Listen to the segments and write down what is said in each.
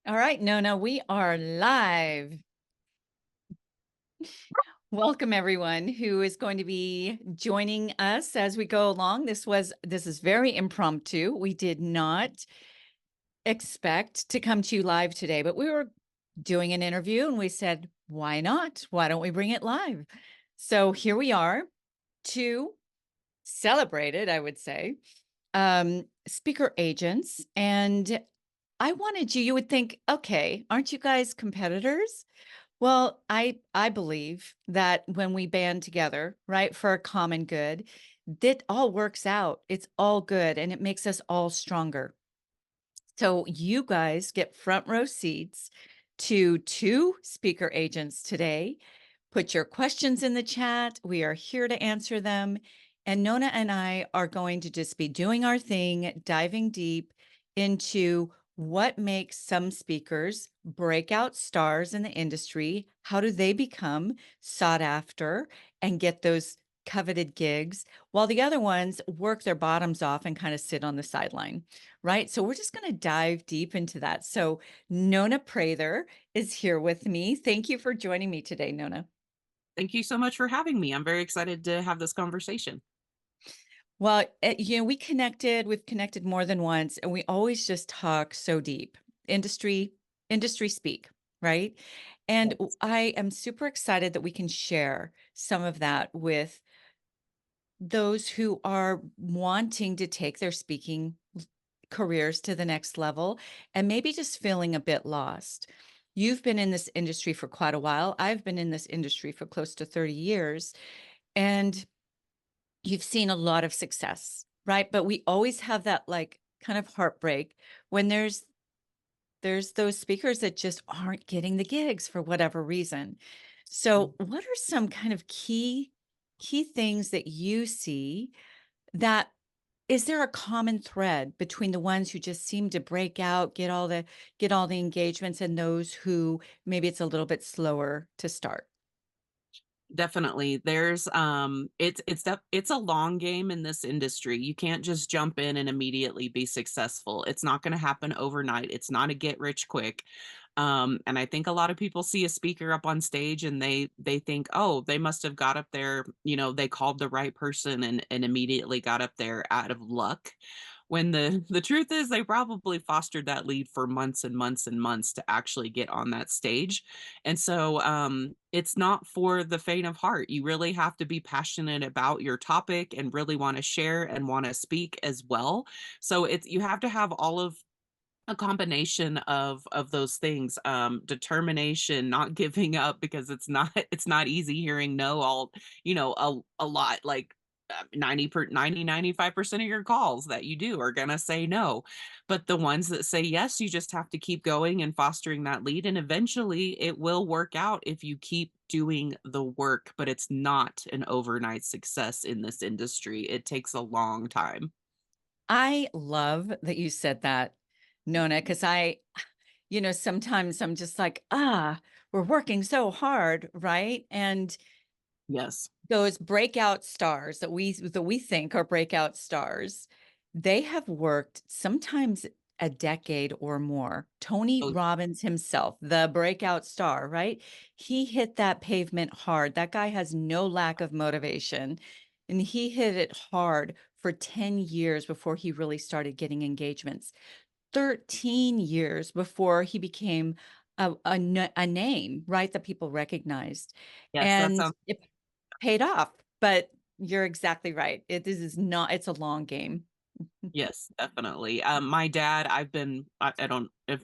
All right, Nona, we are live. Welcome everyone who is going to be joining us as we go along. This is very impromptu. We did not expect to come to you live today, but we were doing an interview and we said, why not? Why don't we bring it live? So here we are to celebrate it, I would say. Speaker agents. And I wanted you would think, okay, aren't you guys competitors? Well, I believe that when we band together, right, for a common good, that all works out. It's all good and it makes us all stronger. So you guys get front row seats to two speaker agents today. Put your questions in the chat. We are here to answer them. And Nona and I are going to just be doing our thing, diving deep into what makes some speakers breakout stars in the industry. How do they become sought after and get those coveted gigs while the other ones work their bottoms off and kind of sit on the sideline, right? So we're just going to dive deep into that. So Nona Prather is here with me. Thank you for joining me today, Nona. Thank you so much for having me. I'm very excited to have this conversation. Well, we've connected more than once, and we always just talk so deep. Industry, industry speak, right? And Yes. I am super excited that we can share some of that with those who are wanting to take their speaking careers to the next level and maybe just feeling a bit lost. You've been in this industry for quite a while. I've been in this industry for close to 30 years. And you've seen a lot of success, right? But we always have that like kind of heartbreak when there's those speakers that just aren't getting the gigs for whatever reason. So, what are some kind of key things that you see that is there a common thread between the ones who just seem to break out, get all the engagements and those who maybe it's a little bit slower to start? Definitely. It's a long game in this industry. You can't just jump in and immediately be successful. It's not going to happen overnight. It's not a get rich quick. And I think a lot of people see a speaker up on stage and they think, oh, they must have got up there, they called the right person and immediately got up there out of luck. When the truth is they probably fostered that lead for months and months and months to actually get on that stage. And so it's not for the faint of heart. You really have to be passionate about your topic and really want to share and want to speak as well. So it's you have to have all of a combination of those things, determination, not giving up, because it's not easy hearing no all, a lot, like 95% of your calls that you do are going to say no. But the ones that say yes, you just have to keep going and fostering that lead, and eventually it will work out if you keep doing the work. But it's not an overnight success in this industry. It takes a long time. I love that you said that, Nona, because sometimes I'm just like, we're working so hard, right? And Yes. those breakout stars that we think are breakout stars, they have worked sometimes a decade or more. Tony Oh, Robbins himself, the breakout star, right? He hit that pavement hard. That guy has no lack of motivation. And he hit it hard for 10 years before he really started getting engagements. 13 years before he became a name, right, that people recognized. yes, that And sounds. it paid off, but you're exactly right. This is not, it's a long game. Yes, definitely. My dad, I don't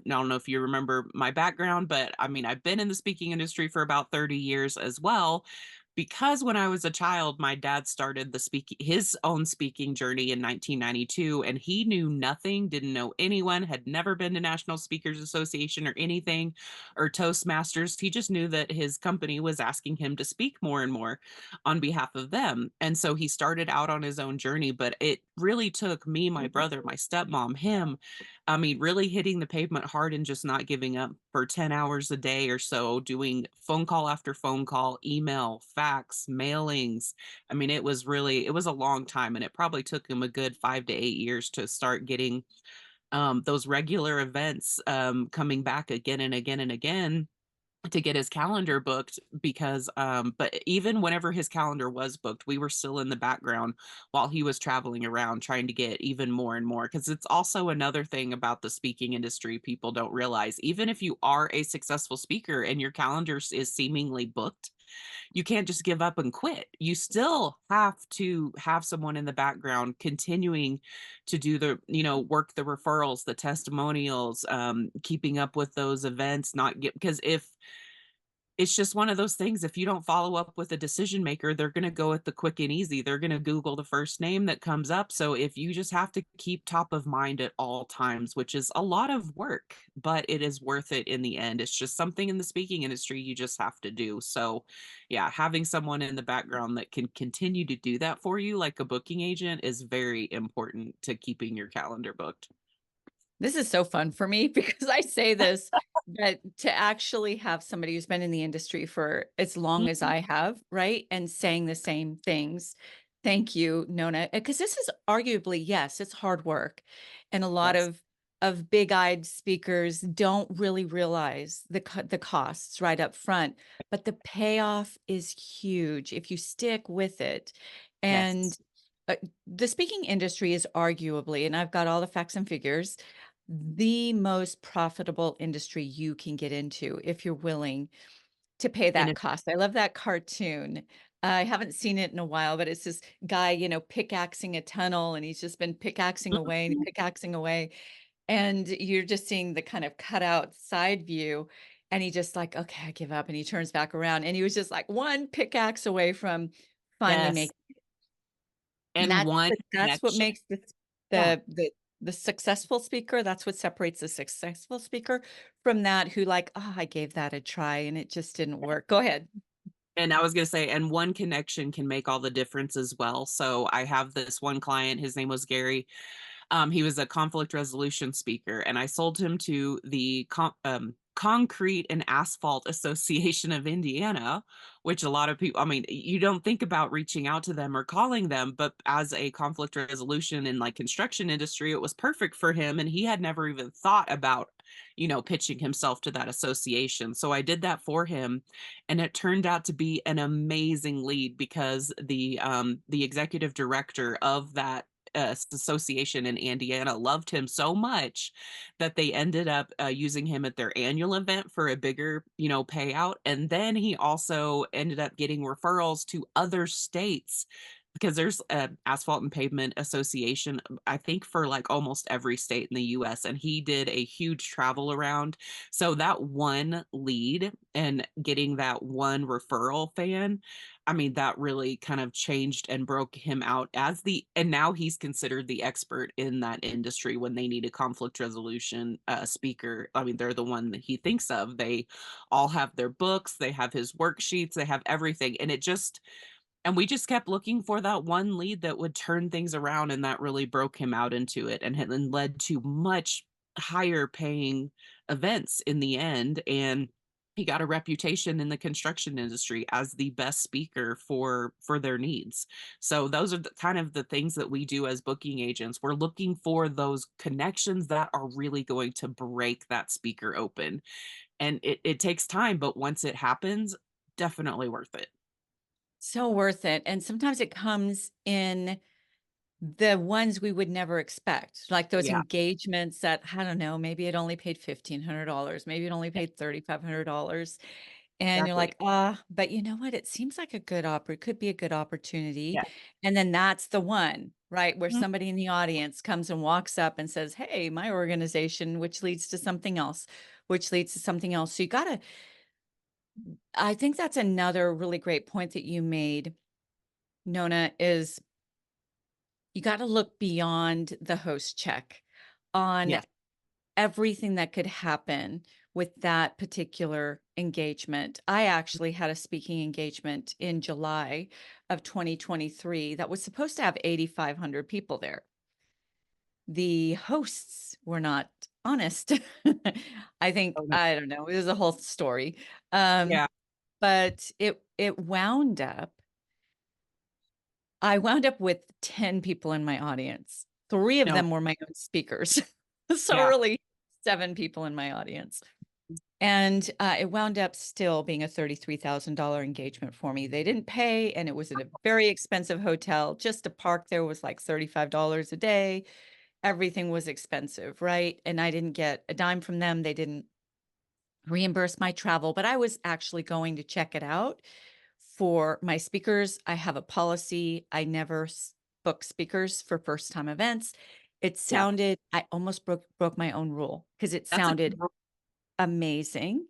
know if you remember my background, but I mean, I've been in the speaking industry for about 30 years as well. Because when I was a child, my dad started his own speaking journey in 1992, and he knew nothing, didn't know anyone, had never been to National Speakers Association or anything, or Toastmasters. He just knew that his company was asking him to speak more and more on behalf of them. And so he started out on his own journey, but it really took me, my brother, my stepmom, him, I mean, really hitting the pavement hard and just not giving up for 10 hours a day or so, doing phone call after phone call, email, fax, mailings. I mean, it was a long time, and it probably took him a good 5 to 8 years to start getting those regular events, coming back again and again and again to get his calendar booked because but even whenever his calendar was booked, we were still in the background while he was traveling around trying to get even more and more, because it's also another thing about the speaking industry people don't realize. Even if you are a successful speaker and your calendar is seemingly booked, you can't just give up and quit. You still have to have someone in the background continuing to do the, work the referrals, the testimonials, keeping up with those events, not get, because if it's just one of those things, if you don't follow up with a decision maker, they're going to go with the quick and easy. They're going to Google the first name that comes up. So if you just have to keep top of mind at all times, which is a lot of work, but it is worth it in the end. It's just something in the speaking industry you just have to do. So yeah, having someone in the background that can continue to do that for you, like a booking agent, is very important to keeping your calendar booked. This is so fun for me because I say this, but to actually have somebody who's been in the industry for as long as Mhm. I have, right? And saying the same things. Thank you, Nona. Because this is arguably, yes, it's hard work. And a lot Yes. of big-eyed speakers don't really realize the costs right up front, but the payoff is huge if you stick with it. And Yes. uh, the speaking industry is arguably, and I've got all the facts and figures, the most profitable industry you can get into if you're willing to pay And that cost. I love that cartoon. I haven't seen it in a while, but it's this guy, pickaxing a tunnel and he's just been pickaxing away and pickaxing away. And you're just seeing the kind of cutout side view. And he just like, okay, I give up. And he turns back around and he was just like one pickaxe away from finally yes. making. And And one that's what connection. makes Yeah. the the the successful speaker, that's what separates the successful speaker from that who like, "Oh, I gave that a try and it just didn't work." Go ahead. And I was gonna say, and one connection can make all the difference as well. So I have this one client, his name was Gary. He was a conflict resolution speaker, and I sold him to the Concrete and Asphalt Association of Indiana, which a lot of people, I mean, you don't think about reaching out to them or calling them, but as a conflict resolution in like construction industry, it was perfect for him. And he had never even thought about, pitching himself to that association. So I did that for him, and it turned out to be an amazing lead because the executive director of that association in Indiana loved him so much that they ended up using him at their annual event for a bigger, payout. And then he also ended up getting referrals to other states because there's an asphalt and pavement association, I think, for like almost every state in the US. And he did a huge travel around. So that one lead and getting that one referral fan, I mean, that really kind of changed and broke him out as and now he's considered the expert in that industry when they need a conflict resolution speaker. I mean, they're the one that he thinks of. They all have their books, they have his worksheets, they have everything. And we just kept looking for that one lead that would turn things around, and that really broke him out into it and then led to much higher paying events in the end. And he got a reputation in the construction industry as the best speaker for their needs. So those are kind of the things that we do as booking agents. We're looking for those connections that are really going to break that speaker open. And it takes time, but once it happens, definitely worth it. So worth it. And sometimes it comes in the ones we would never expect, like those Yeah. engagements that, I don't know, maybe it only paid $1,500, maybe it only paid $3,500. And you're Exactly. like, but you know what? It seems like a good could be a good opportunity. Yeah. And then that's the one, right? Where Mhm. somebody in the audience comes and walks up and says, hey, my organization, which leads to something else, which leads to something else. So I think that's another really great point that you made, Nona, is you got to look beyond the host check on Yes. everything that could happen with that particular engagement. I actually had a speaking engagement in July of 2023 that was supposed to have 8,500 people there. The hosts were not honest. I think, Oh, no. I don't know, it was a whole story. Um, Yeah. but it wound up, I wound up with 10 people in my audience. 3 of No. them were my own speakers. So Yeah. really 7 people in my audience. And, it wound up still being a $33,000 engagement for me. They didn't pay, and it was in a very expensive hotel. Just to park there was like $35 a day. Everything was expensive, right? And I didn't get a dime from them. They didn't reimburse my travel, but I was actually going to check it out for my speakers. I have a policy. I never book speakers for first time events. It Yeah. sounded, I almost broke my own rule because it That's a sounded good rule. amazing.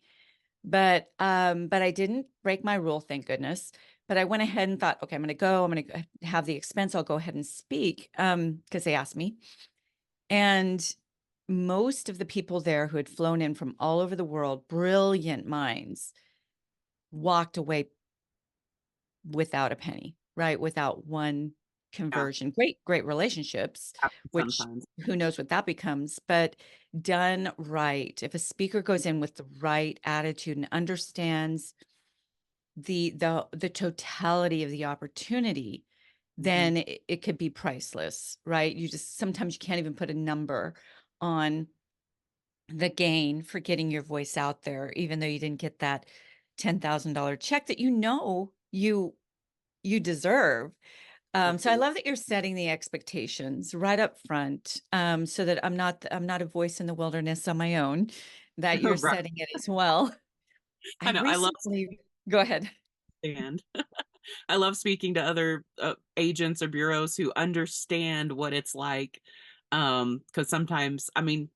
But I didn't break my rule, thank goodness. But I went ahead and thought, okay, I'm gonna go. I'm gonna have the expense. I'll go ahead and speak. Because they asked me. And most of the people there who had flown in from all over the world, brilliant minds, walked away without a penny, right? Without one Yeah. conversion. Great relationships, Happens which sometimes. who knows what that becomes, but done right. If a speaker goes in with the right attitude and understands the totality of the opportunity, Mhm. then it could be priceless, right? You just sometimes you can't even put a number on the gain for getting your voice out there, even though you didn't get that $10,000 check that you deserve. So I Absolutely. love that you're setting the expectations right up front, so that I'm not a voice in the wilderness on my own, that you're Right. setting it as well. I I know. I love recently Go ahead. stand. I love speaking to other, agents or bureaus who understand what it's like, because sometimes I mean,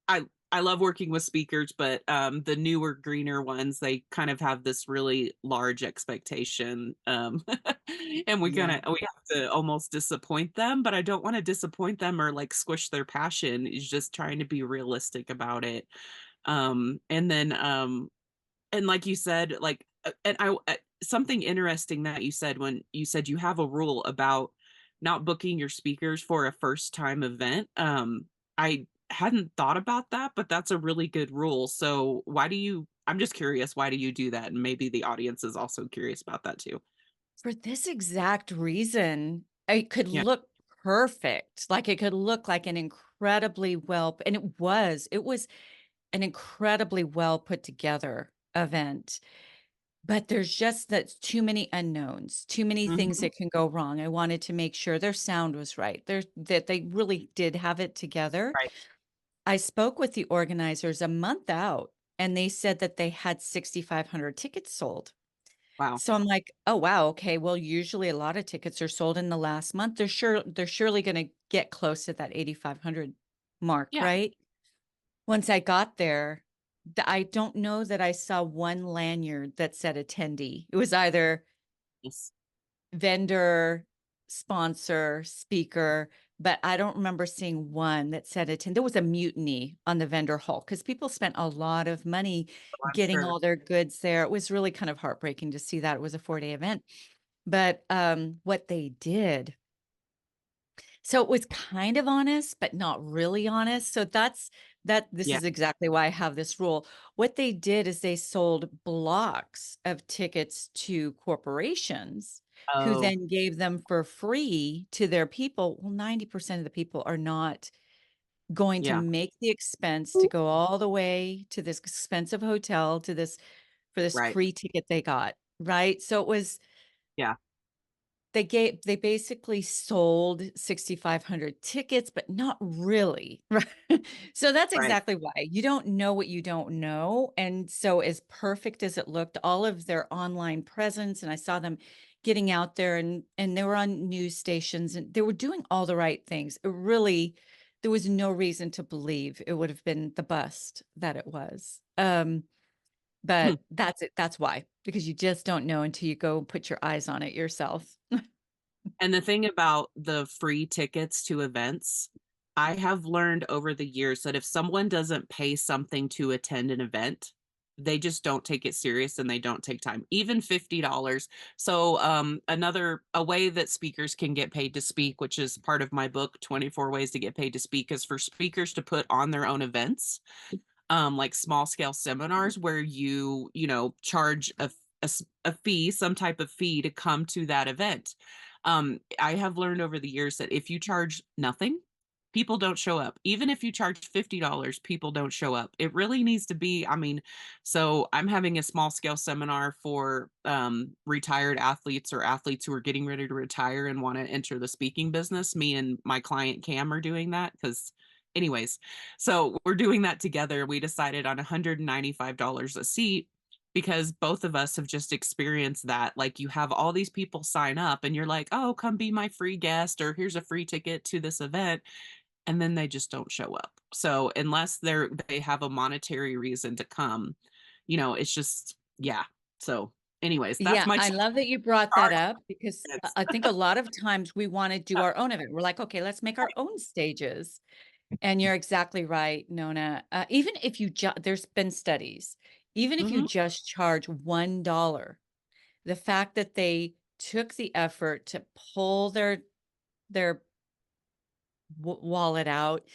I I love working with speakers, but, the newer, greener ones, they kind of have this really large expectation, and Yeah. we have to almost disappoint them, but I don't wanna disappoint them or, like, squish their passion. It's just trying to be realistic about it, and then, and like you said, like, and something interesting that you said when you said you have a rule about not booking your speakers for a first time event. I hadn't thought about that, but that's a really good rule. So why do you I'm just curious, why do you do that? And maybe the audience is also curious about that too. For this exact reason, it could Yeah. look perfect, like, it could look like an incredibly well and it was an incredibly well put together event, but there's just that's too many unknowns, too many things Mhm. that can go wrong. I wanted to make sure their sound was right, that they really did have it together. Right. I spoke with the organizers a month out, and they said that they had 6,500 tickets sold. Wow. So I'm like, "Oh, wow, okay, well, usually a lot of tickets are sold in the last month. They're surely gonna get close to that 8,500 mark, Yeah. right?" Once I got there, I don't know that I saw one lanyard that said attendee. It was either Yes. vendor, sponsor, speaker, but I don't remember seeing one that said attend. There was a mutiny on the vendor hall because people spent a lot of money Oh, I'm getting sure. all their goods there. It was really kind of heartbreaking to see that. It was a 4-day event. But, what they did, so it was kind of honest, but not really honest. So this Yeah. is exactly why I have this rule. What they did is they sold blocks of tickets to corporations who Oh, then gave them for free to their people. Well, 90% of the people are not going to yeah. make the expense to go all the way to this expensive hotel to this for this Right. free ticket they got, right? So it was Yeah. they basically sold 6,500 tickets, but not really, right? So that's Right. exactly why. You don't know what you don't know, and so as perfect as it looked, all of their online presence, and I saw them getting out there and they were on news stations, and they were doing all the right things. It really there was no reason to believe it would have been the bust that it was. But that's it, that's why, because you just don't know until you go put your eyes on it yourself. And the thing about the free tickets to events, I have learned over the years that if someone doesn't pay something to attend an event, they just don't take it serious and they don't take time, even $50. So, another a way that speakers can get paid to speak, which is part of my book, 24 Ways to Get Paid to Speak, is for speakers to put on their own events, like small scale seminars where charge a fee, some type of fee to come to that event. I have learned over the years that if you charge nothing people don't show up. Even if you charge $50, people don't show up. It really needs to be, I mean, so I'm having a small scale seminar for retired athletes or athletes who are getting ready to retire and want to enter the speaking business. Me and my client Cam are doing that because anyways, so we're doing that together. We decided on $195 a seat because both of us have just experienced that. Like you have all these people sign up and you're like, "Oh, come be my free guest," or "Here's a free ticket to this event." And then they just don't show up. So unless they have a monetary reason to come, it's just yeah. So anyways, that's Yeah, my I love that you brought that charge. up because It's I think a lot of times we want to do yeah, our own event. We're like, okay, let's make our own stages. And you're exactly right, Nona. Even if there's been studies, even if you mhm, just charge $1, the fact that they took the effort to pull their wallet out,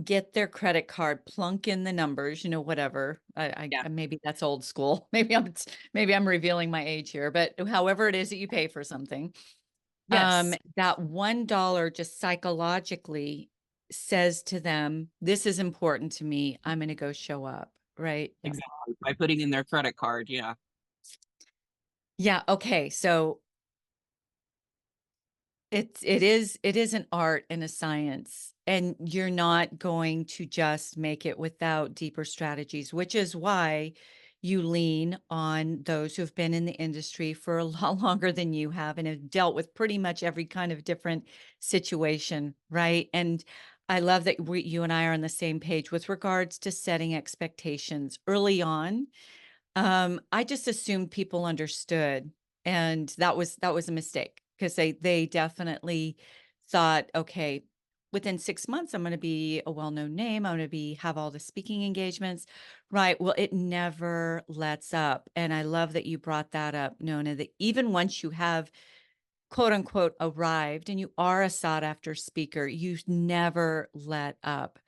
get their credit card, plunk in the numbers, whatever. yeah, Maybe that's old school. Maybe I'm revealing my age here, but however it is that you pay for something, yes, that $1 just psychologically says to them, "This is important to me. I'm going to go show up." Right? Yeah. exactly. By putting in their credit card, yeah, Yeah. Okay. So it is an art and a science, and you're not going to just make it without deeper strategies, which is why you lean on those who've been in the industry for a lot longer than you have and have dealt with pretty much every kind of different situation, right? And I love that you and I are on the same page with regards to setting expectations early on. I just assumed people understood, and that was a mistake because they definitely thought, okay, within 6 months, I'm gonna be a well-known name. I'm gonna have all the speaking engagements. Right. Well, it never lets up. And I love that you brought that up, Nona, that even once you have quote unquote arrived and you are a sought after speaker, you never let up.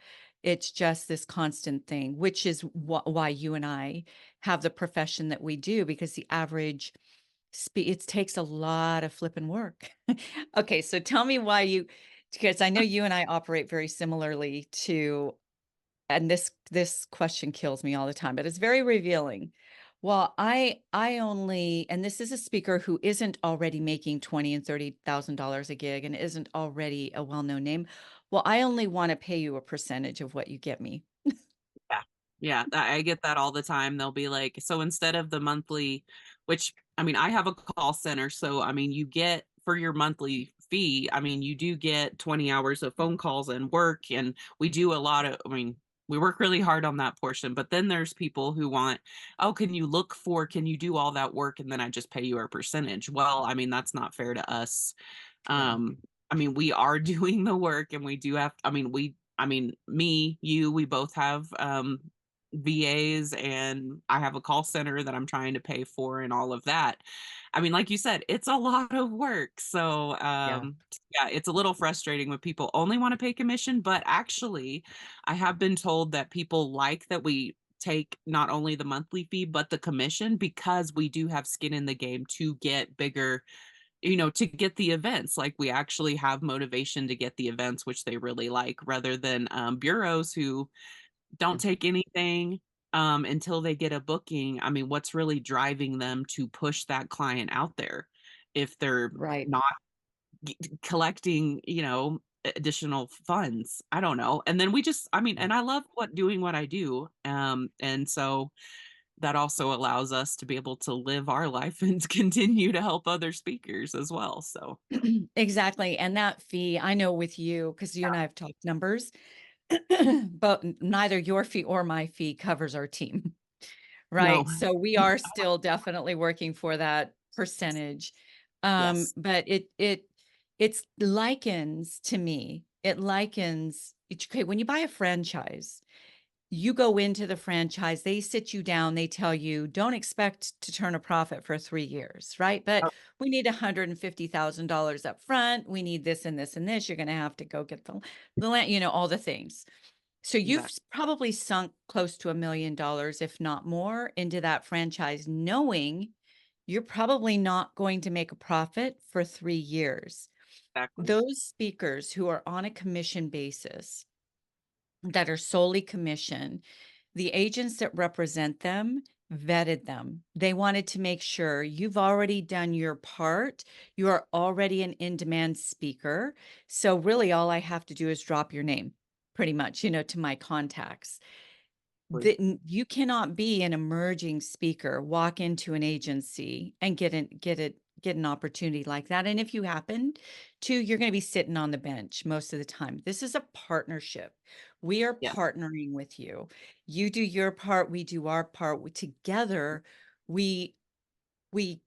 It's just this constant thing, which is why you and I have the profession that we do, because the average it takes a lot of flipping work. Okay, so tell me because I know you and I operate very similarly to, and this question kills me all the time, but it's very revealing. Well, I only, and this is a speaker who isn't already making 20 and $30,000 a gig and isn't already a well-known name. Well, I only want to pay you a percentage of what you get me. yeah, yeah. I get that all the time. They'll be like, so instead of the monthly, which I mean, I have a call center, so I mean, you get for your monthly fee. I mean, you do get 20 hours of phone calls and work, and we do a lot of. I mean, we work really hard on that portion. But then there's people who want, oh, can you do all that work, and then I just pay you a percentage? Well, I mean, that's not fair to us. Yeah. Um, I mean, we are doing the work and we do have, I mean, me, you, we both have VAs and I have a call center that I'm trying to pay for and all of that. I mean, like you said, it's a lot of work. So, Yeah. yeah, it's a little frustrating when people only want to pay commission, but actually, I have been told that people like that we take not only the monthly fee but the commission because we do have skin in the game to get bigger, to get the events. Like we actually have motivation to get the events, which they really like, rather than bureaus who don't take anything until they get a booking. I mean, what's really driving them to push that client out there if they're Right. not collecting, additional funds? I don't know. And then we just, I mean, and I love doing what I do. And so that also allows us to be able to live our life and continue to help other speakers as well. So, Exactly. And that fee, I know with you, because you and I have talked numbers, but neither your fee or my fee covers our team. no, Right. So we are still definitely working for that percentage. yes. But it's likens to me. Okay, when you buy a franchise, you go into the franchise, they sit you down, they tell you, don't expect to turn a profit for 3 years, right? But Oh, we need $150,000 up front. We need this and this and this. You're going to have to go get the land, all the things. So you've exactly. probably sunk close to $1 million, if not more, into that franchise, knowing you're probably not going to make a profit for 3 years. Exactly. Those speakers who are on a commission basis, that are solely commission, the agents that represent them vetted them. They wanted to make sure you've already done your part. You are already an in-demand speaker. So really all I have to do is drop your name pretty much, to my contacts. You cannot be an emerging speaker, walk into an agency and get an opportunity like that. And if you happen to, you're going to be sitting on the bench most of the time. This is a partnership. We are Yes. partnering with you. You do your part, we do our part. Together, we we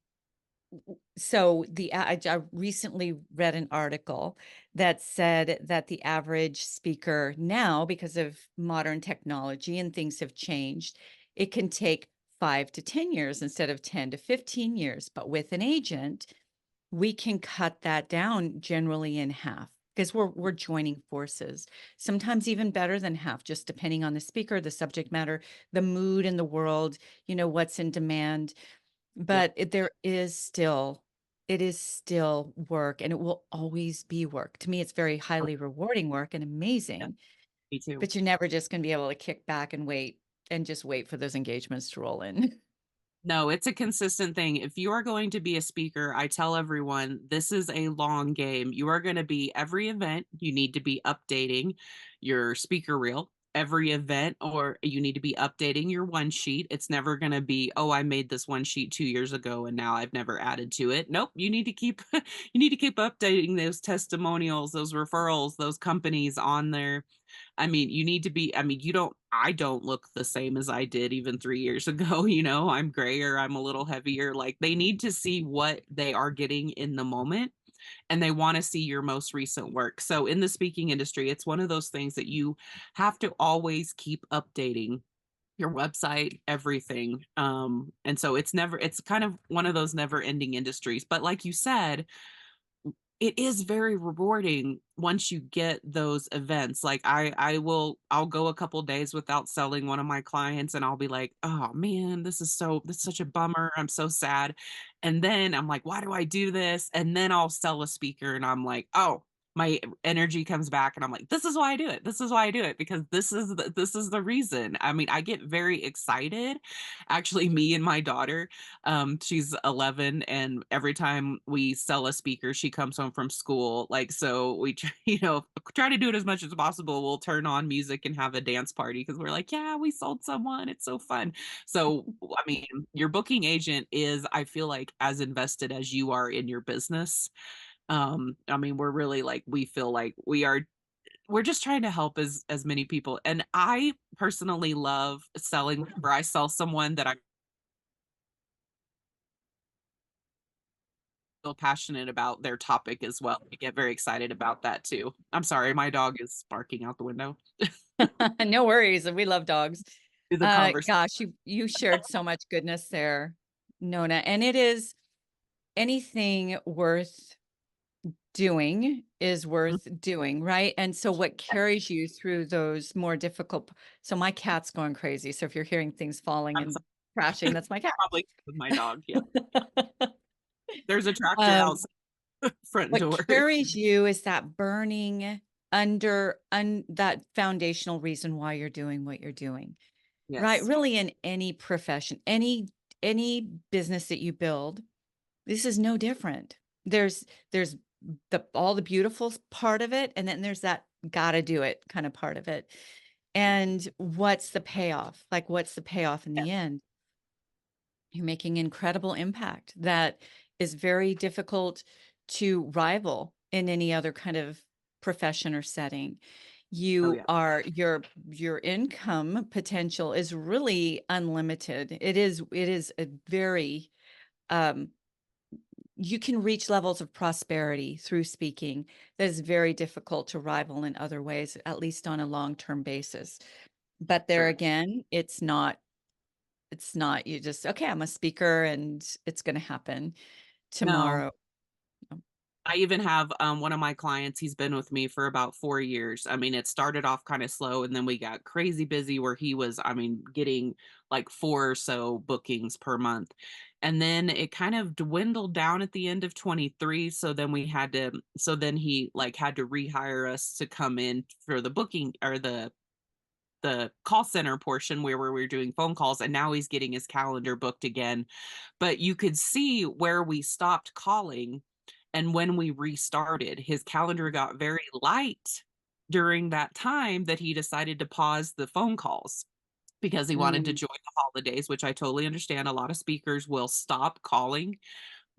so I recently read an article that said that the average speaker now, because of modern technology and things have changed, it can take 5 to 10 years instead of 10 to 15 years. But with an agent, we can cut that down generally in half because we're joining forces. Sometimes even better than half, just depending on the speaker, the subject matter, the mood in the world, what's in demand. Yep. But it is still work, and it will always be work. To me, it's very Oh, highly rewarding work and yeah. amazing, Me too. but you're never just gonna be able to kick back and wait and just wait for those engagements to roll in. No, it's a consistent thing. If you are going to be a speaker, I tell everyone this is a long game. You are going to be every event, you need to be updating your speaker reel. Every event, or you need to be updating your one sheet. It's never going to be, oh, I made this one sheet 2 years ago and now I've never added to it. Nope. You need to keep, you need to keep updating those testimonials, those referrals, those companies on there. I mean, you need to be, I mean, I don't look the same as I did even 3 years ago. I'm grayer, I'm a little heavier. Like, they need to see what they are getting in the moment, and they want to see your most recent work. So in the speaking industry, it's one of those things that you have to always keep updating your website, everything. And so it's kind of one of those never ending industries. But like you said, it is very rewarding once you get those events. Like, I'll go a couple days without selling one of my clients, and I'll be like, "Oh man, this is such a bummer. I'm so sad." And then I'm like, "Why do I do this?" And then I'll sell a speaker and I'm like, "Oh, my energy comes back and I'm like, this is why I do it. This is why I do it because this is the reason." I mean, I get very excited. Actually, me and my daughter, she's 11, and every time we sell a speaker, she comes home from school. Like, so we try, try to do it as much as possible. We'll turn on music and have a dance party because we're like, yeah, we sold someone. It's so fun. So, I mean, your booking agent is, I feel like, as invested as you are in your business. I mean, we're really like, we feel like we're just trying to help as many people. And I personally love selling where I sell someone that I feel passionate about their topic as well. I get very excited about that too. I'm sorry, my dog is barking out the window No worries, we love dogs. through the conversation. Gosh, you shared so much goodness there, Nona, and it is anything worth doing is worth doing, right? And so what carries you through those more difficult so my cat's going crazy, so if you're hearing things falling That's and crashing, that's my cat. probably with my dog. Yeah. There's a tractor Um, outside front what door. carries you is that burning that foundational reason why you're doing what you're doing, right? Yes. Really in any profession, any business that you build, this is no different. There's the all the beautiful part of it, and then there's that gotta do it kind of part of it. And what's the payoff? Like, what's the payoff in Yeah. the end? You're making incredible impact that is very difficult to rival in any other kind of profession or setting. Oh You yeah. are your income potential is really unlimited. It is a very um you can reach levels of prosperity through speaking that is very difficult to rival in other ways, at least on a long-term basis. But there Sure. again, it's not you just, okay, I'm a speaker and it's going to happen No. tomorrow. No. I even have one of my clients, he's been with me for about 4 years. I mean, it started off kind of slow and then we got crazy busy where he was, I mean, getting like four or so bookings per month. And then it kind of dwindled down at the end of 23, so then he, like, had to rehire us to come in for the booking or the call center portion where we were doing phone calls, and now he's getting his calendar booked again. But you could see where we stopped calling and when we restarted, his calendar got very light during that time that he decided to pause the phone calls because he wanted to Mm, enjoy the holidays, which I totally understand. A lot of speakers will stop calling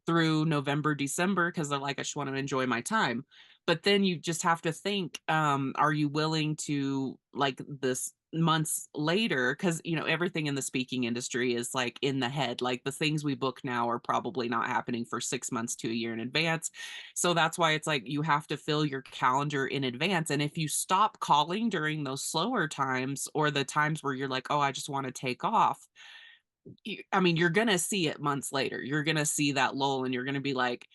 through November, December because 'cause they're like, "I just wanna enjoy my time." But then you just have to think, are you willing to, like, this months later? Because everything in the speaking industry is, like, in the head, like, the things we book now are probably not happening for 6 months to a year in advance. So that's why it's like you have to fill your calendar in advance, and if you stop calling during those slower times or the times where you're like, "Oh, I just wanna take off," I mean, you're gonna see it months later. You're gonna see that lull and you're gonna be like,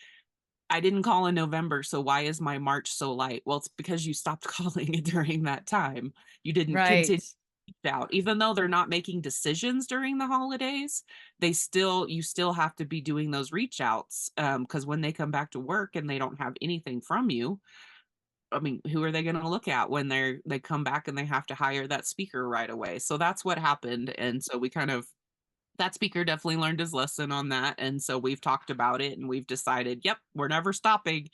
I didn't call in November, so why is my March so light? Well, it's because you stopped calling during that time. You didn't right. continue to reach out. Even though they're not making decisions during the holidays, you still have to be doing those reach outs. Because when they come back to work and they don't have anything from you, I mean, who are they gonna look at when they come back and they have to hire that speaker right away? So that's what happened. And so we kind of that speaker definitely learned his lesson on that, and so we've talked about it, and we've decided, "Yep, we're never stopping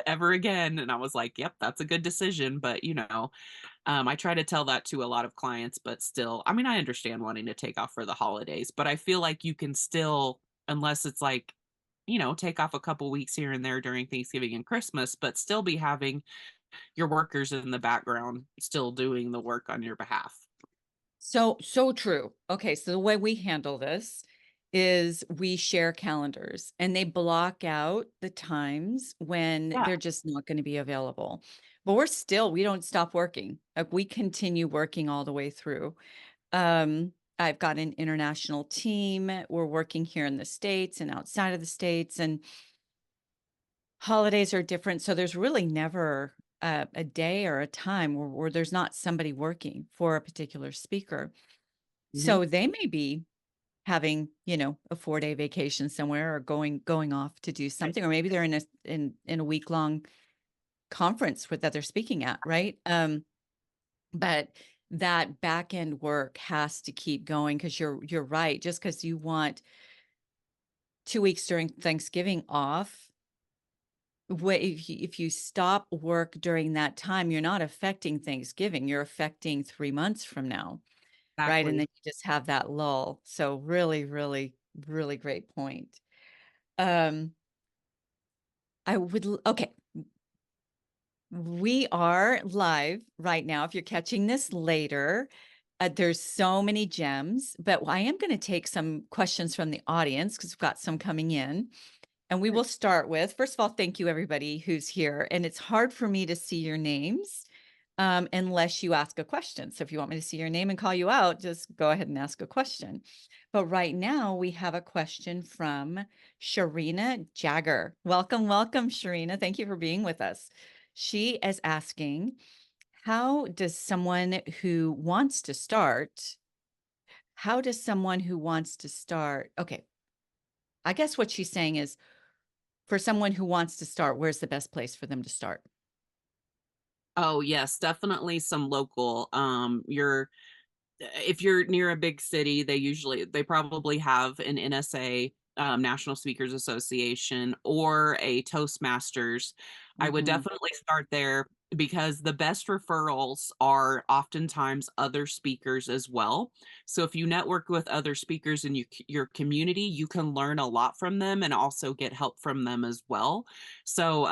ever again," and I was like, "Yep, that's a good decision," but, I try to tell that to a lot of clients, but still I mean, I understand wanting to take off for the holidays, but I feel like you can still unless it's like, take off a couple weeks here and there during Thanksgiving and Christmas, but still be having your workers in the background still doing the work on your behalf. So true. Okay, so the way we handle this is we share calendars and they block out the times when Yeah, they're just not going to be available. But we don't stop working. Like we continue working all the way through. I've got an international team. We're working here in the States and outside of the States, and holidays are different. So there's really never a day or a time where there's not somebody working for a particular speaker. mhm, So they may be having, a 4-day vacation somewhere or going off to do right, something, or maybe they're in a week-long conference that they're speaking at, right? But that back end work has to keep going because you're right. Just because you want 2 weeks during Thanksgiving off, if you stop work during that time, you're not affecting Thanksgiving, you're affecting 3 months from now. Right, and exactly. then you just have that lull. So really, really, really great point. Um, I would l okay, we are live right now. If you're catching this later, there's so many gems, but I am gonna take some questions from the audience because 'cause we've got some coming in. And we will start with first of all, thank you everybody who's here. And it's hard for me to see your names unless you ask a question. So if you want me to see your name and call you out, just go ahead and ask a question. But right now we have a question from Sharina Jagger. Welcome, welcome, Sharina. Thank you for being with us. She is asking, how does someone who wants to start, how does someone who wants to start? Okay, I guess what she's saying is, for someone who wants to start, where's the best place for them to start? Oh, yes, definitely some local. If you're near a big city, they probably have an NSA, National Speakers Association, or a Toastmasters. I would Mhm. definitely start there because the best referrals are oftentimes other speakers as well. So if you network with other speakers in your community, you can learn a lot from them and also get help from them as well. So,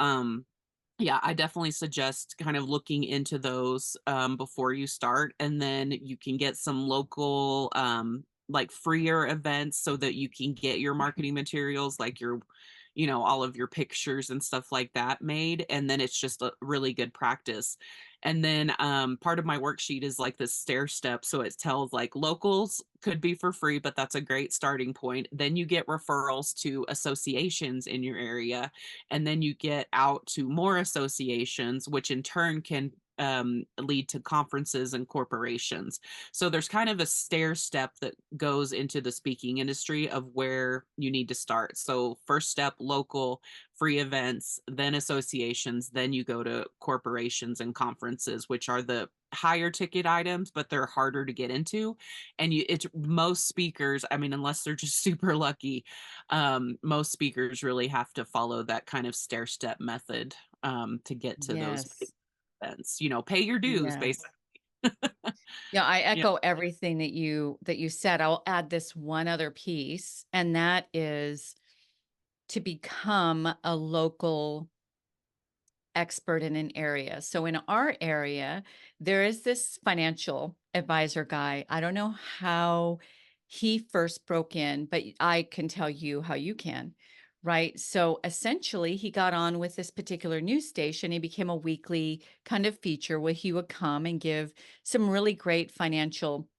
yeah, I definitely suggest kind of looking into those, before you start, and then you can get some local, like, freer events so that you can get your marketing materials, like all of your pictures and stuff like that made, and then it's just a really good practice. And then, part of my worksheet is like this stair step, so it tells, like, locals could be for free, but that's a great starting point. Then you get referrals to associations in your area, and then you get out to more associations, which in turn can lead to conferences and corporations. So there's kind of a stair step that goes into the speaking industry of where you need to start. So first step, local free events, then associations, then you go to corporations and conferences, which are the higher ticket items, but they're harder to get into. And it's most speakers, I mean, unless they're just super lucky, most speakers really have to follow that kind of stair step method to get to those big Yes. events. Pay your dues, Yes. basically. Yeah, I Yeah. echo everything that you said. I'll add this one other piece, and that is to become a local expert in an area. So in our area, there is this financial advisor guy. I don't know how he first broke in, but I can tell you how you can. Right. So essentially, he got on with this particular news station. He became a weekly kind of feature where he would come and give some really great financial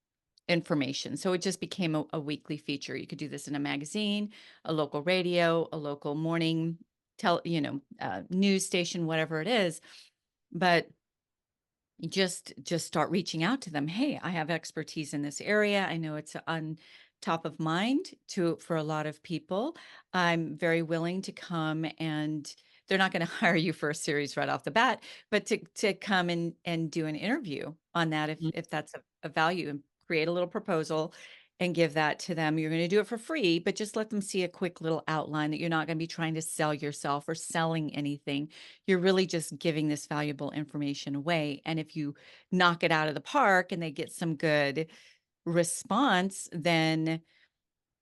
information. So it just became a weekly feature. You could do this in a magazine, a local radio, a local morning news station, whatever it is. But you just start reaching out to them. Hey, I have expertise in this area. I know it's on top of mind to for a lot of people. I'm very willing to come, and they're not going to hire you for a series right off the bat, but to come and do an interview on that Mm. if that's a value, and create a little proposal and give that to them. You're going to do it for free, but just let them see a quick little outline that you're not going to be trying to sell yourself or selling anything. You're really just giving this valuable information away. And if you knock it out of the park and they get some good response, then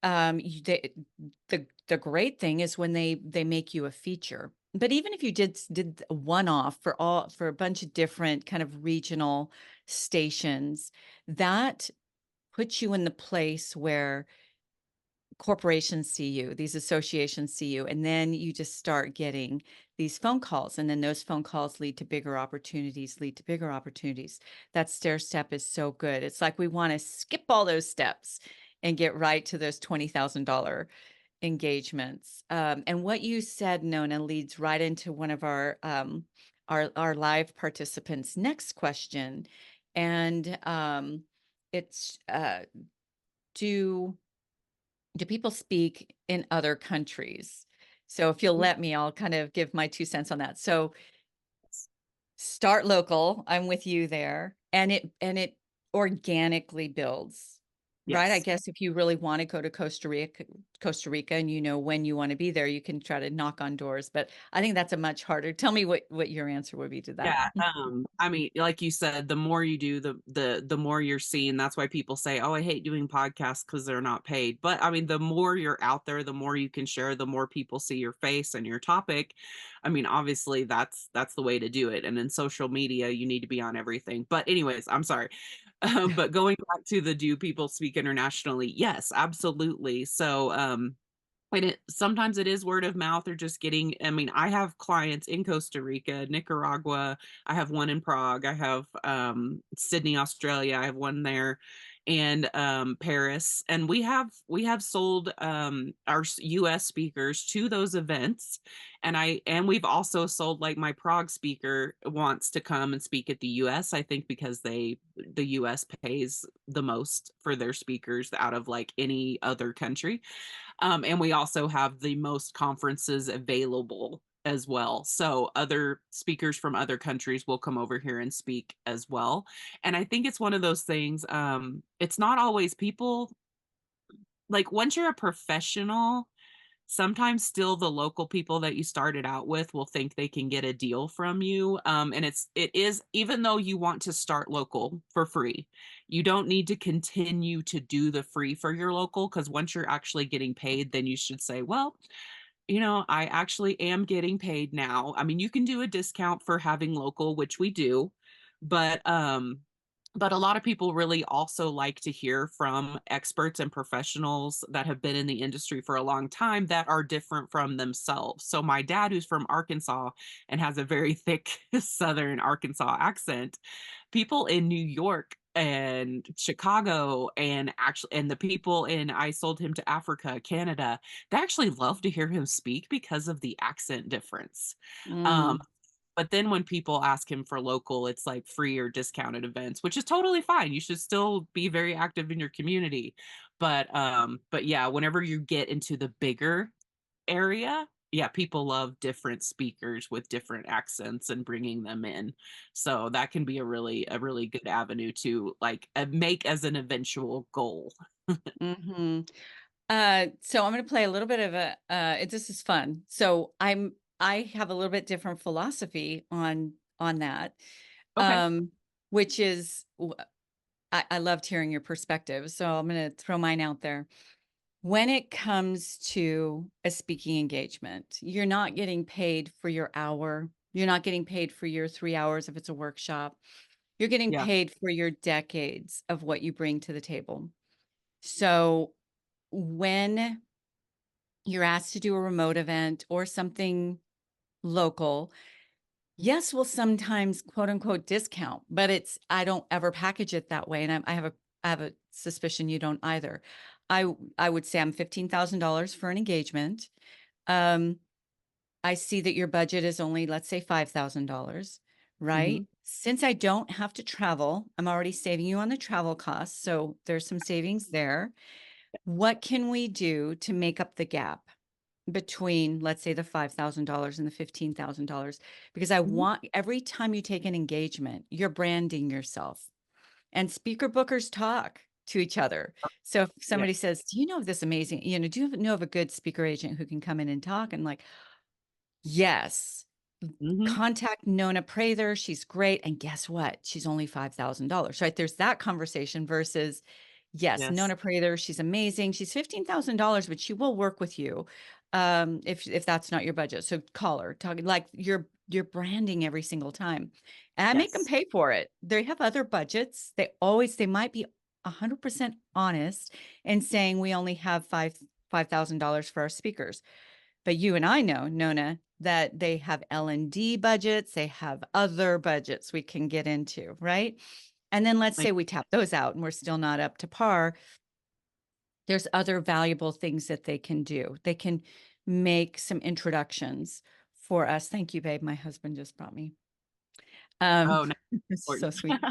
the great thing is when they make you a feature. But even if you did a one-off for a bunch of different kind of regional stations, that puts you in the place where corporations see you, these associations see you, and then you just start getting these phone calls, and then those phone calls lead to bigger opportunities, lead to bigger opportunities. That stair step is so good. It's like we want to skip all those steps and get right to those $20,000 engagements. And what you said, Nona, leads right into one of our live participants' next question, and it's do do people speak in other countries? So if you'll Yeah. let me, I'll kind of give my 2 cents on that. So start local, I'm with you there, and it organically builds, right? I Yes. guess if you really wanna go to Costa Rica, and you know when you wanna be there, you can try to knock on doors, but I think that's a much harder. Tell me what your answer would be to that. Yeah, I mean, like you said, the more you do, the more you're seen. That's why people say, "Oh, I hate doing podcasts because they're not paid." But I mean, the more you're out there, the more you can share, the more people see your face and your topic. I mean, obviously, that's the way to do it. And in social media, you need to be on everything. But anyways, I'm sorry. But going back to the do people speak internationally? Yes, absolutely. So, and sometimes it is word of mouth or just getting, I mean, I have clients in Costa Rica, Nicaragua, I have one in Prague, I have Sydney, Australia, I have one there, and Paris. And we have sold our US speakers to those events. And we've also sold, like, my Prague speaker wants to come and speak at the US, I think because the US pays the most for their speakers out of like any other country. And we also have the most conferences available as well. So other speakers from other countries will come over here and speak as well. And I think it's one of those things, it's not always people, like, once you're a professional, sometimes still the local people that you started out with will think they can get a deal from you. And it is, even though you want to start local for free, you don't need to continue to do the free for your local, because once you're actually getting paid, then you should say, well, I actually am getting paid now. I mean, you can do a discount for having local, which we do, but but a lot of people really also like to hear from experts and professionals that have been in the industry for a long time that are different from themselves. So my dad, who's from Arkansas and has a very thick Southern Arkansas accent, people in New York and Chicago, and the people in, I sold him to Africa, Canada, they actually love to hear him speak because of the accent difference. Um, Mm. But then when people ask him for local, it's like free or discounted events, which is totally fine. You should still be very active in your community. But yeah, whenever you get into the bigger area, yeah, people love different speakers with different accents and bringing them in. So that can be a really good avenue to like make as an eventual goal. Hmm. So I'm going to play a little bit of this is fun. So I have a little bit different philosophy on that, Okay. um, which is I loved hearing your perspective. So I'm going to throw mine out there. When it comes to a speaking engagement, you're not getting paid for your hour. You're not getting paid for your 3 hours if it's a workshop. You're getting Yeah. paid for your decades of what you bring to the table. So when you're asked to do a remote event or something local, yes, we'll sometimes quote unquote discount, but I don't ever package it that way. And I have a suspicion you don't either. I would say I'm $15,000 for an engagement. Um, I see that your budget is only, let's say, $5,000, right? Mhm. Since I don't have to travel, I'm already saving you on the travel costs. So there's some savings there. What can we do to make up the gap between, let's say, the $5,000 and the $15,000? Because I Mhm. want every time you take an engagement, you're branding yourself. And speaker bookers talk to each other. So if Yeah. somebody says, "Do you know of this amazing, do you know of a good speaker agent who can come in and talk?" And like, yes. Mhm. Contact Nona Prather. She's great. And guess what? She's only $5,000, right? There's that conversation versus, yes, Yes. Nona Prather. She's amazing. She's $15,000, but she will work with you if that's not your budget. So call her. Talk like you're branding every single time, and I make them Yes. pay for it. They have other budgets. They might be 100% honest in saying we only have $5,000 for our speakers. But you and I know, Nona, that they have L&D budgets, they have other budgets we can get into, right? And then let's Like, say we tap those out and we're still not up to par. There's other valuable things that they can do. They can make some introductions for us. Thank you, babe. My husband just brought me. Um, oh, no, it's so important. sweet.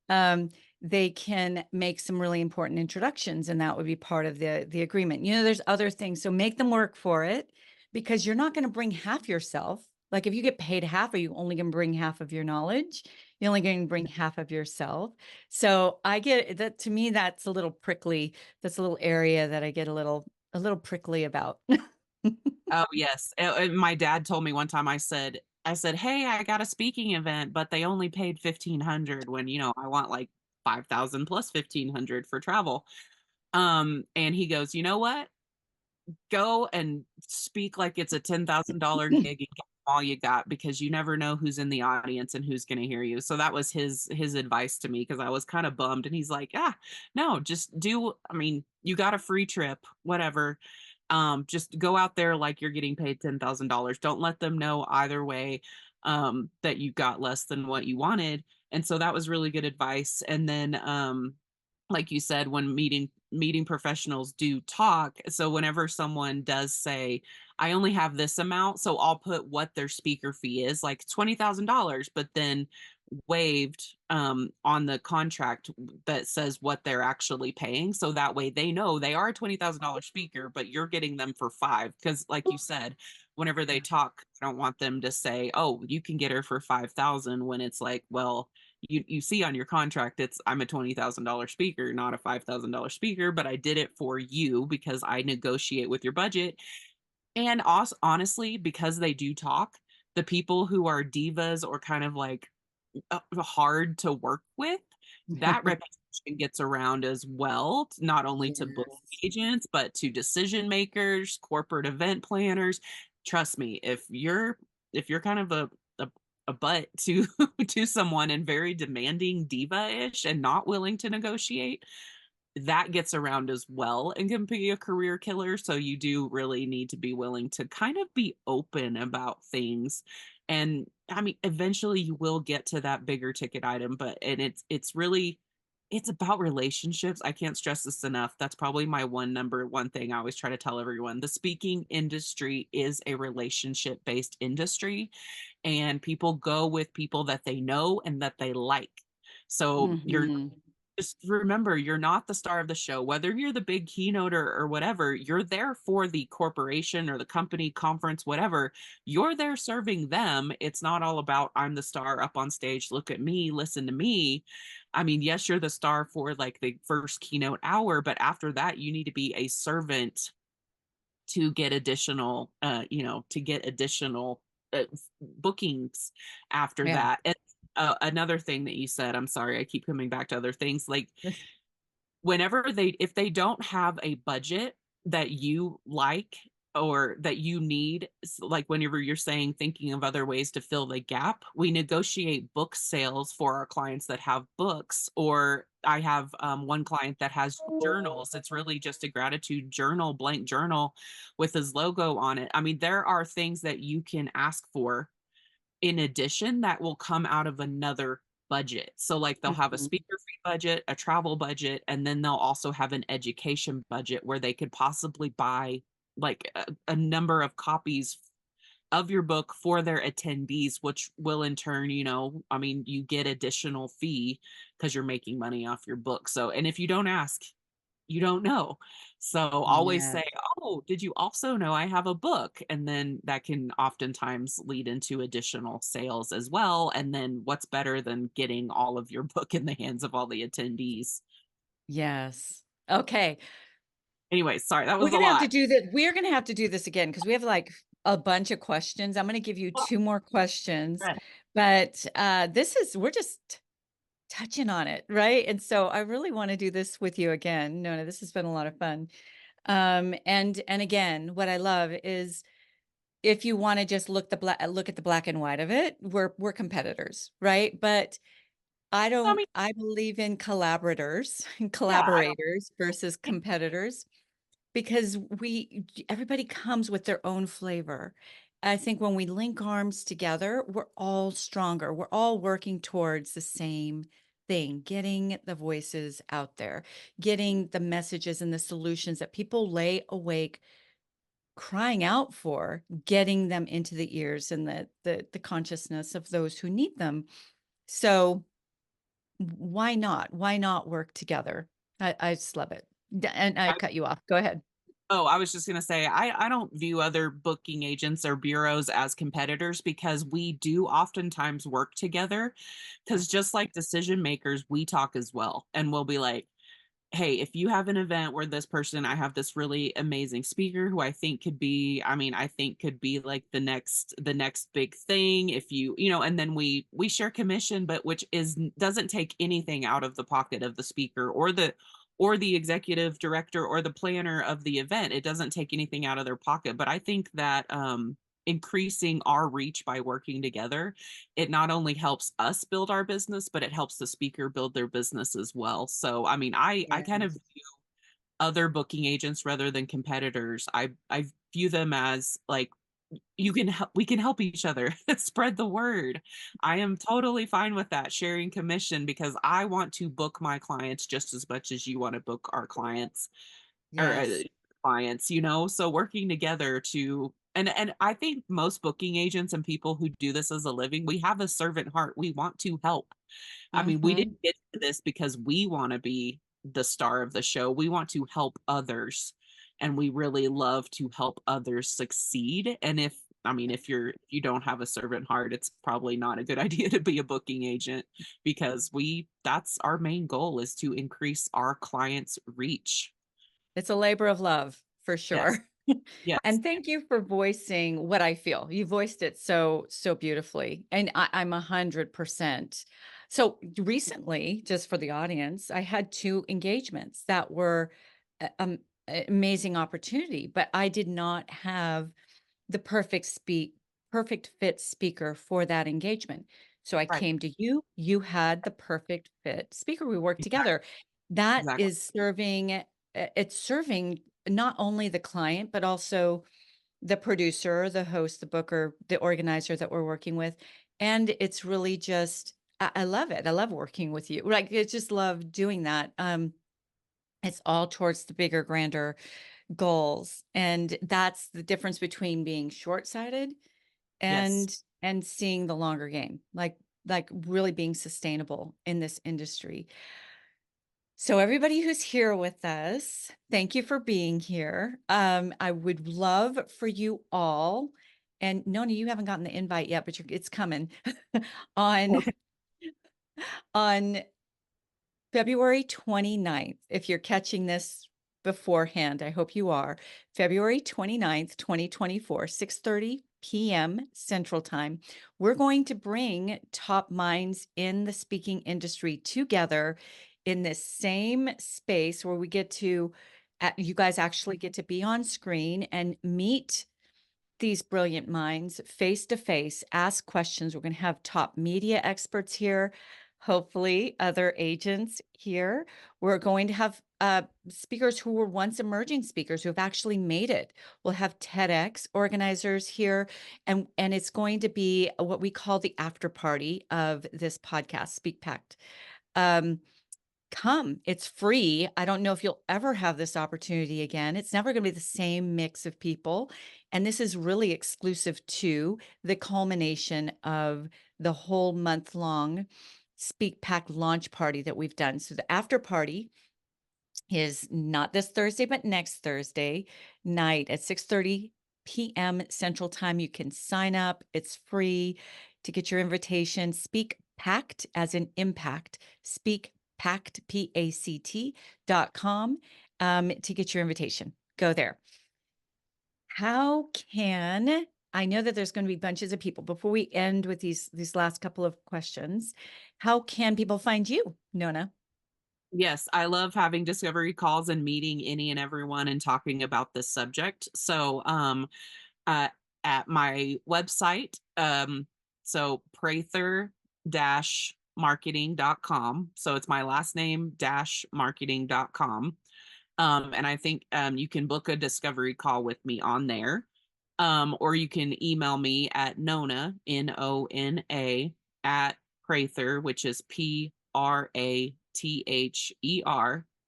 um, they can make some really important introductions, and that would be part of the agreement. There's other things, so make them work for it because you're not going to bring half yourself. Like if you get paid half, are you only going to bring half of your knowledge? You're only going to bring half of yourself. So I get that. To me, that's a little prickly. That's a little area that I get a little prickly about. Oh, yes. My dad told me one time, I said, "Hey, I got a speaking event, but they only paid 1,500 when, I want like 5,000 plus 1,500 for travel." And he goes, "You know what? Go and speak like it's a $10,000 gig and get all you got because you never know who's in the audience and who's gonna hear you." So that was his advice to me because I was kinda bummed, and he's like, "Ah, no, just do I mean, you got a free trip, whatever. Just go out there like you're getting paid $10,000. Don't let them know either way, that you got less than what you wanted." And so that was really good advice. And then, like you said, when meeting professionals do talk, so whenever someone does say, "I only have this amount," so I'll put what their speaker fee is, like $20,000, but then waived on the contract that says what they're actually paying, so that way they know they are a $20,000 speaker, but you're getting them for 5. Because like you said, whenever they Yeah. talk, I don't want them to say, "Oh, you can get her for 5,000," when it's like, well, you see on your contract, it's I'm a $20,000 speaker, not a $5,000 speaker, but I did it for you because I negotiate with your budget. And also, honestly, because they do talk, the people who are divas or kind of like hard to work with, that reputation gets around as well, not only to book Yes. agents, but to decision makers, corporate event planners. Trust me, if you're kind of a, a butt to to someone and very demanding diva-ish and not willing to negotiate, that gets around as well and can be a career killer. So you do really need to be willing to kind of be open about things. And I mean, eventually you will get to that bigger ticket item, but and it's really It's about relationships. I can't stress this enough. That's probably my number one thing I always try to tell everyone. The speaking industry is a relationship-based industry, and people go with people that they know and that they like. So, you're Mhm. just remember, you're not the star of the show. Whether you're the big keynote or whatever, you're there for the corporation or the company, conference, whatever. You're there serving them. It's not all about, I'm the star up on stage. Look at me, listen to me. I mean, yes, you're the star for like the first keynote hour, but after that, you need to be a servant to get additional, to get additional bookings after Yeah. that. And another thing that you said, I'm sorry, I keep coming back to other things. Like whenever if they don't have a budget that you like or that you need, like whenever you're saying thinking of other ways to fill the gap, we negotiate book sales for our clients that have books. Or I have one client that has journals. It's really just a gratitude journal, blank journal with his logo on it. I mean, there are things that you can ask for in addition that will come out of another budget. So, like, they'll have a Mhm. speaker fee budget, a travel budget, and then they'll also have an education budget where they could possibly buy, like, a number of copies of your book for their attendees, which will in turn, I mean, you get additional fee because 'cause you're making money off your book. So and if you don't ask, you don't know. So always Yeah. say, "Oh, did you also know I have a book?" And then that can oftentimes lead into additional sales as well. And then what's better than getting all of your book in the hands of all the attendees? Yes. Okay. Anyway, sorry, that We're was a gonna have to lot. do that. We're gonna have to do this again because we have like a bunch of questions. I'm gonna give you Well, two more questions, right. but we're just touching on it, right? And so I really want to do this with you again. No, this has been a lot of fun. And again, what I love is if you want to just look at the black and white of it, we're competitors, right? But I mean, I believe in collaborators and yeah, I don't collaborators versus think competitors because everybody comes with their own flavor. I think when we link arms together, we're all stronger. We're all working towards the same thing, getting the voices out there, getting the messages and the solutions that people lay awake crying out for, getting them into the ears and the consciousness of those who need them. So why not? Why not work together? I just love it. And I I cut you off. Go ahead. Oh, I was just gonna say, I don't view other booking agents or bureaus as competitors because we do oftentimes work together. Yeah. Because just like decision makers, we talk as well, and we'll be like, "Hey, if you have an event where I have this really amazing speaker who I think could be, I mean, I think could be like the next big thing. If and then we share commission, but which is doesn't take anything out of the pocket of the speaker or the executive director or the planner of the event. It doesn't take anything out of their pocket. But I think that increasing our reach by working together, it not only helps us build our business, but it helps the speaker build their business as well. So, I mean, I kind of Yes. view other booking agents rather than competitors. I view them as like we can help each other spread the word. I am totally fine with that sharing commission because I want to book my clients just as much as you want to book our clients or Yes. clients, so working together to and I think most booking agents and people who do this as a living, we have a servant heart. We want to help. I mean, we Mhm. didn't get to this because we want to be the star of the show. We want to help others, and we really love to help others succeed. And if you don't have a servant heart, it's probably not a good idea to be a booking agent because we that's our main goal is to increase our clients' reach. It's a labor of love for Yes. sure. Yes. And thank you for voicing what I feel. You voiced it so beautifully. And I'm 100%. So recently, just for the audience, I had two engagements that were amazing opportunity, but I did not have the perfect fit speaker for that engagement. So I Right. came to you, you had the perfect fit speaker. We worked Exactly. together. That Exactly. is it's serving not only the client, but also the producer, the host, the booker, the organizer that we're working with. And it's really just I love it. I love working with you. Like, I just love doing that. It's all towards the bigger, grander goals, and that's the difference between being short-sighted Yes. and seeing the longer game, like really being sustainable in this industry. So everybody who's here with us, thank you for being here. I would love for you all, and Nona, you haven't gotten the invite yet, but it's coming on on February 29th. If you're catching this beforehand, I hope you are. February 29th, 2024, 6:30 p.m. Central Time. We're going to bring top minds in the speaking industry together in this same space where we get to, you guys actually get to be on screen and meet these brilliant minds face to face, ask questions. We're going to have top media experts here, hopefully, other agents here. We're going to have speakers who were once emerging speakers who have actually made it. We'll have TEDx organizers here, and it's going to be what we call the after party of this podcast, SpeakPact. Um, Come, it's free. I don't know if you'll ever have this opportunity again. It's never going to be the same mix of people. And this is really exclusive to the culmination of the whole month long Speak Pack launch party that we've done. So the after party is not this Thursday, but next Thursday night at 6:30 p.m. Central Time. You can sign up. It's free to get your invitation. Speak Pact as an impact. SpeakPact, PACT.com to get your invitation. Go there. How can I know that there's going to be bunches of people before we end with these last couple of questions? How can people find you, Nona? Yes, I love having discovery calls and meeting any and everyone and talking about this subject. So, uh, at my website, so prather-marketing.com. So it's my last name dash marketing.com. And I think you can book a discovery call with me on there. Or you can email me at Nona, Nona, at Prather, which is Prather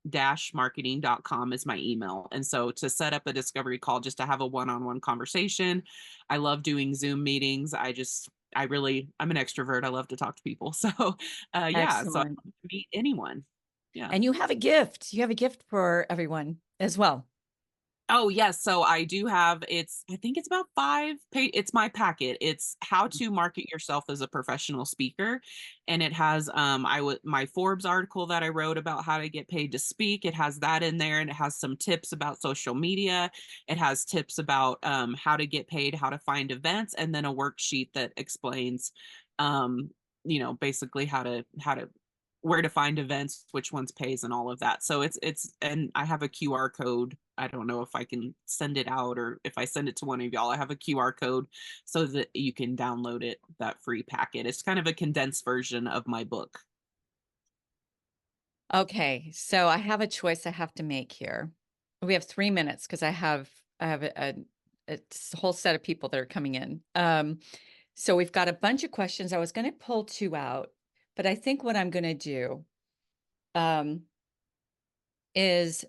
dash marketing.com is my email. And so to set up a discovery call, just to have a one-on-one conversation. I love doing Zoom meetings. I'm an extrovert. I love to talk to people. So yeah, so I Excellent. love to meet anyone. Yeah. And you have a gift. You have a gift for everyone as well. Oh, yes. So I do have I think it's about 5 page it's my packet. It's how to market yourself as a professional speaker. And it has my Forbes article that I wrote about how to get paid to speak. It has that in there, and it has some tips about social media. It has tips about how to get paid, how to find events, and then a worksheet that explains basically how to where to find events, which ones pays and all of that. So and I have a QR code. I don't know if I can send it out or if I send it to one of y'all. I have a QR code so that you can download it, that free packet. It's kind of a condensed version of my book. Okay, so I have a choice I have to make here. We have 3 minutes because I have a whole set of people that are coming in. So we've got a bunch of questions. I was going to pull 2 out, but I think what I'm going to do um, is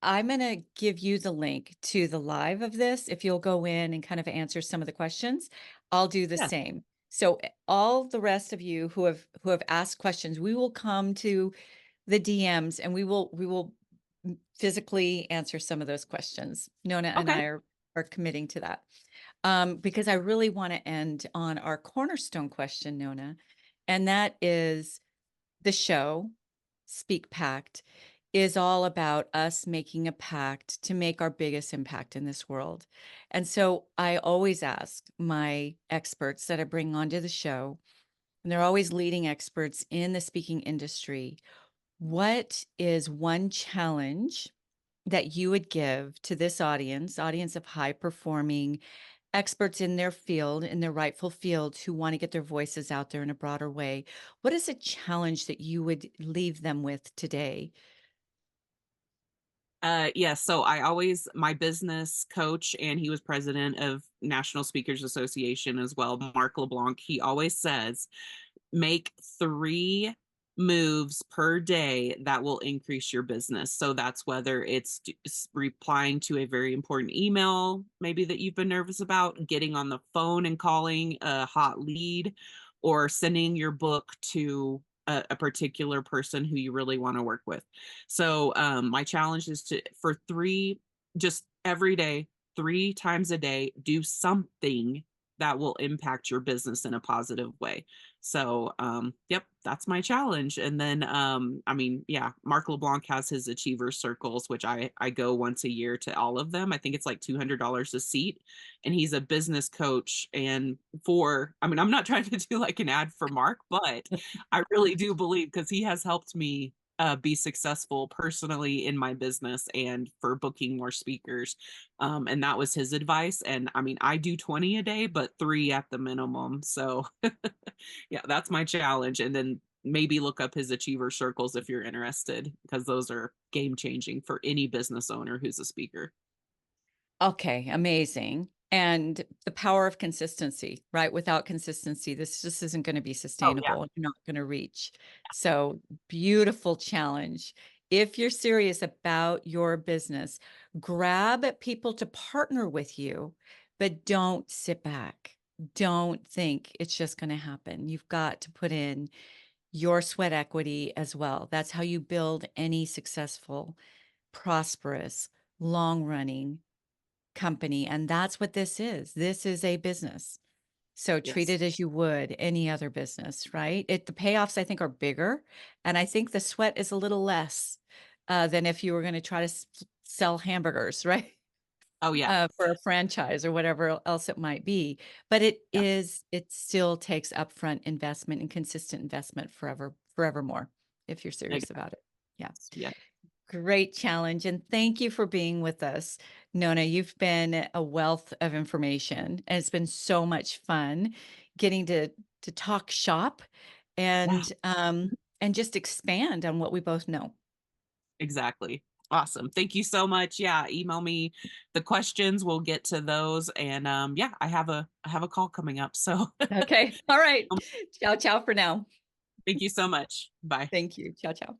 I'm going to give you the link to the live of this. If you'll go in and kind of answer some of the questions, I'll do the Yeah. same. So all the rest of you who have asked questions, we will come to the DMs and we will physically answer some of those questions. Nona and Okay. I are committing to that. Because I really want to end on our cornerstone question, Nona, and that is the show, Speak Pact, is all about us making a pact to make our biggest impact in this world. And so I always ask my experts that I bring onto the show, and they're always leading experts in the speaking industry. What is one challenge that you would give to this audience of high performing experts in their field, in their rightful fields who want to get their voices out there in a broader way? What is a challenge that you would leave them with today? Yeah, so my business coach, and he was president of National Speakers Association as well, Mark LeBlanc, he always says make 3 moves per day that will increase your business. So that's whether it's replying to a very important email, maybe that you've been nervous about, getting on the phone and calling a hot lead, or sending your book to a particular person who you really want to work with. So my challenge is to for 3, just every day, 3 times a day, do something that will impact your business in a positive way. So, yep, that's my challenge. And then, I mean, yeah, Mark LeBlanc has his achiever circles, which I go once a year to all of them. I think it's like $200 a seat, and he's a business coach. And I mean, I'm not trying to do like an ad for Mark, but I really do believe because he has helped me be successful personally in my business and for booking more speakers. And that was his advice. And I mean, I do 20 a day, but 3 at the minimum. So yeah, that's my challenge. And then maybe look up his achiever circles if you're interested, because those are game changing for any business owner who's a speaker. Okay, amazing. And the power of consistency, right? Without consistency, this just isn't going to be Oh yeah. sustainable. You're not going to reach. So, beautiful challenge. If you're serious about your business, grab people to partner with you, but don't sit back. Don't think it's just going to happen. You've got to put in your sweat equity as well. That's how you build any successful, prosperous, long running company, and that's what this is. This is a business. So treat Yes. it as you would any other business, right? The payoffs I think are bigger, and I think the sweat is a little less than if you were going to try to sell hamburgers, right? Oh yeah. For a franchise or whatever else it might be. But Yeah. it still takes upfront investment and consistent investment forevermore if you're serious Exactly. about it. Yeah. Yeah. Great challenge. And thank you for being with us. Nona, you've been a wealth of information. And it's been so much fun getting to talk shop Yeah. and just expand on what we both know. Exactly. Awesome. Thank you so much. Yeah, email me the questions. We'll get to those. And yeah, I have a call coming up. So Okay. All right. Ciao, ciao for now. thank you so much. Bye. Thank you. Ciao, ciao.